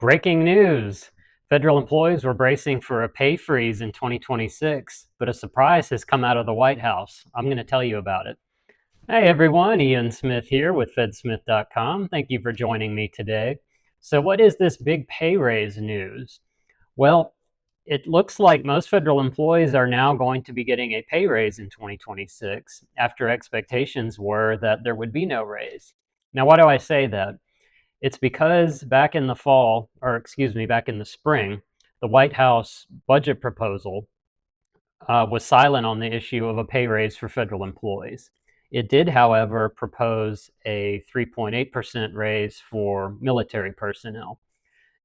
Breaking news. Federal employees were bracing for a pay freeze in 2026, but a surprise has come out of the White House. I'm going to tell you about it. Hey everyone, Ian Smith here with fedsmith.com. Thank you for joining me today. So what is this big pay raise news? Well, it looks like most federal employees are now going to be getting a pay raise in 2026 after expectations were that there would be no raise. Now, why do I say that? It's because back in the fall, or excuse me, back in the spring, the White House budget proposal was silent on the issue of a pay raise for federal employees. It did, however, propose a 3.8% raise for military personnel.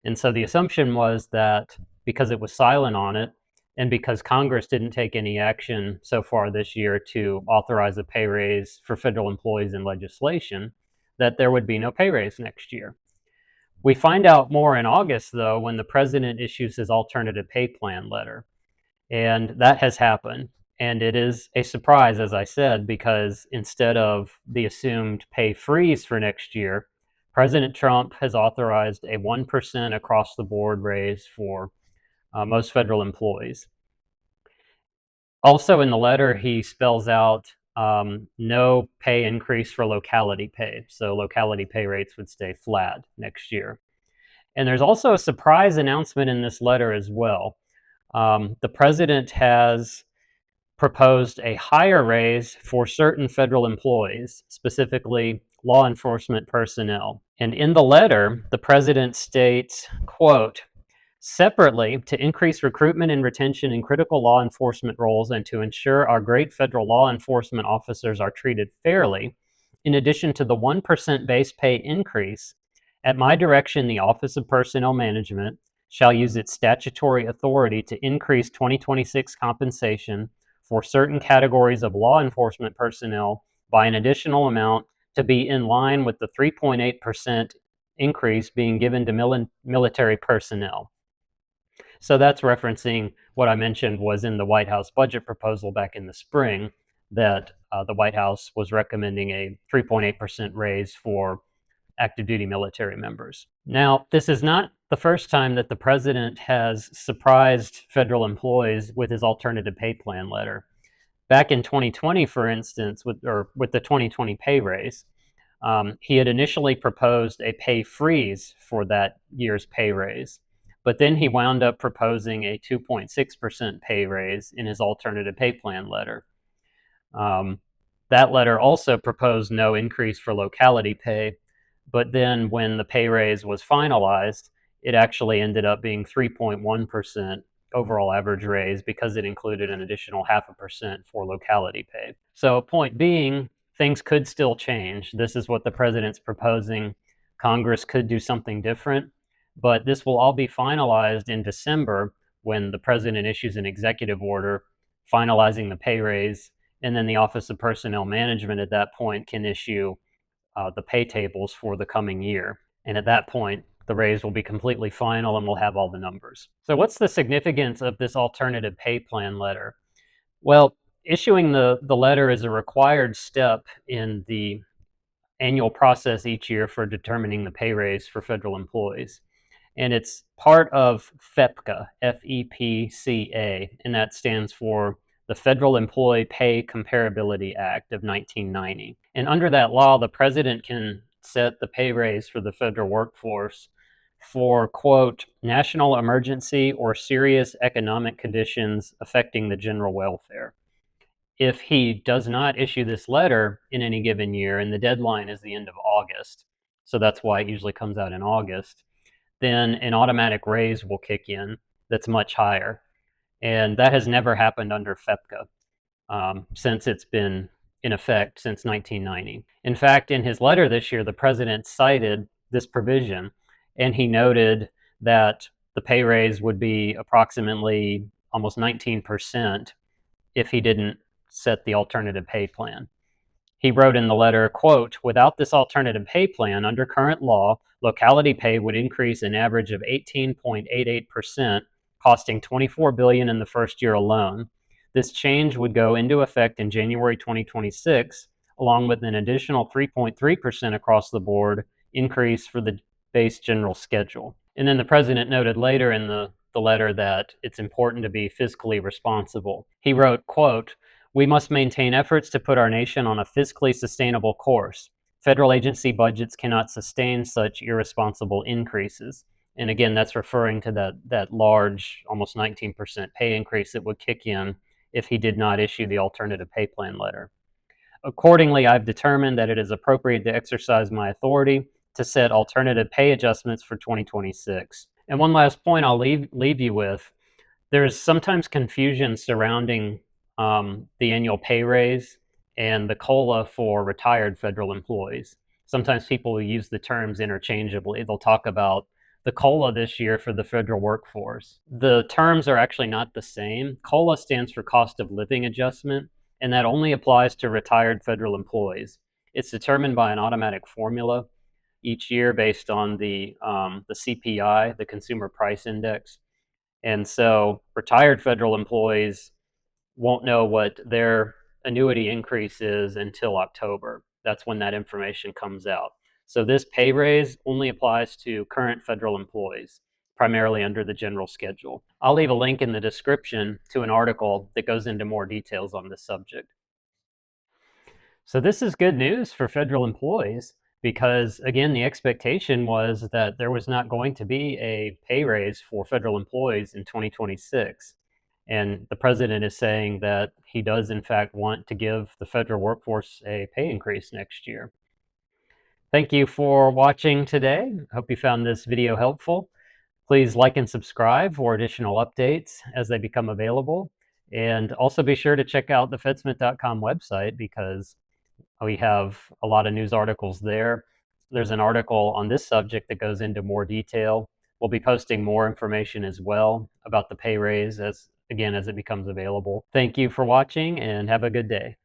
And so the assumption was that because it was silent on it, and because Congress didn't take any action so far this year to authorize a pay raise for federal employees in legislation, that there would be no pay raise next year. We find out more in August, though, when the president issues his alternative pay plan letter. And that has happened. And it is a surprise, as I said, because instead of the assumed pay freeze for next year, President Trump has authorized a 1% across the board raise for most federal employees. Also, in the letter, he spells out no pay increase for locality pay. So, locality pay rates would stay flat next year. And there's also a surprise announcement in this letter as well. The president has proposed a higher raise for certain federal employees, specifically law enforcement personnel. And in the letter, the president states, quote, separately, to increase recruitment and retention in critical law enforcement roles and to ensure our great federal law enforcement officers are treated fairly, in addition to the 1% base pay increase, at my direction, the Office of Personnel Management shall use its statutory authority to increase 2026 compensation for certain categories of law enforcement personnel by an additional amount to be in line with the 3.8% increase being given to military personnel. So that's referencing what I mentioned was in the White House budget proposal back in the spring, that the White House was recommending a 3.8% raise for active duty military members. Now, this is not the first time that the president has surprised federal employees with his alternative pay plan letter. Back in 2020, for instance, with the 2020 pay raise, he had initially proposed a pay freeze for that year's pay raise, but then he wound up proposing a 2.6% pay raise in his alternative pay plan letter. That letter also proposed no increase for locality pay, but then when the pay raise was finalized, it actually ended up being 3.1% overall average raise because it included an additional 0.5% for locality pay. So point being, things could still change. This is what the president's proposing. Congress could do something different, but this will all be finalized in December when the president issues an executive order finalizing the pay raise, and then the Office of Personnel Management at that point can issue the pay tables for the coming year. And at that point, the raise will be completely final and we'll have all the numbers. So what's the significance of this alternative pay plan letter? Well, issuing the letter is a required step in the annual process each year for determining the pay raise for federal employees. And it's part of FEPCA, F-E-P-C-A, and that stands for the Federal Employee Pay Comparability Act of 1990. And under that law, the president can set the pay raise for the federal workforce for, quote, national emergency or serious economic conditions affecting the general welfare. If he does not issue this letter in any given year, and the deadline is the end of August, so that's why it usually comes out in August, then an automatic raise will kick in that's much higher. And that has never happened under FEPCA since it's been in effect since 1990. In fact, in his letter this year, the president cited this provision, and he noted that the pay raise would be approximately almost 19% if he didn't set the alternative pay plan. He wrote in the letter, quote, without this alternative pay plan, under current law, locality pay would increase an average of 18.88%, costing $24 billion in the first year alone. This change would go into effect in January 2026, along with an additional 3.3% across the board increase for the base general schedule. And then the president noted later in the letter that it's important to be fiscally responsible. He wrote, quote, "We must maintain efforts to put our nation on a fiscally sustainable course. Federal agency budgets cannot sustain such irresponsible increases." And again, that's referring to that large, almost 19% pay increase that would kick in if he did not issue the alternative pay plan letter. Accordingly, I've determined that it is appropriate to exercise my authority to set alternative pay adjustments for 2026. And one last point I'll leave you with: there is sometimes confusion surrounding the annual pay raise and the COLA for retired federal employees. Sometimes people will use the terms interchangeably. They'll talk about the COLA this year for the federal workforce. The terms are actually not the same. COLA stands for cost of living adjustment, and that only applies to retired federal employees. It's determined by an automatic formula each year based on the CPI, the Consumer Price Index. And so retired federal employees won't know what their annuity increase is until October. That's when that information comes out. So this pay raise only applies to current federal employees, primarily under the general schedule. I'll leave a link in the description to an article that goes into more details on this subject. So this is good news for federal employees because, again, the expectation was that there was not going to be a pay raise for federal employees in 2026. And the president is saying that he does, in fact, want to give the federal workforce a pay increase next year. Thank you for watching today. I hope you found this video helpful. Please like and subscribe for additional updates as they become available. And also be sure to check out the fedsmith.com website because we have a lot of news articles there. There's an article on this subject that goes into more detail. We'll be posting more information as well about the pay raise as it becomes available. Thank you for watching and have a good day.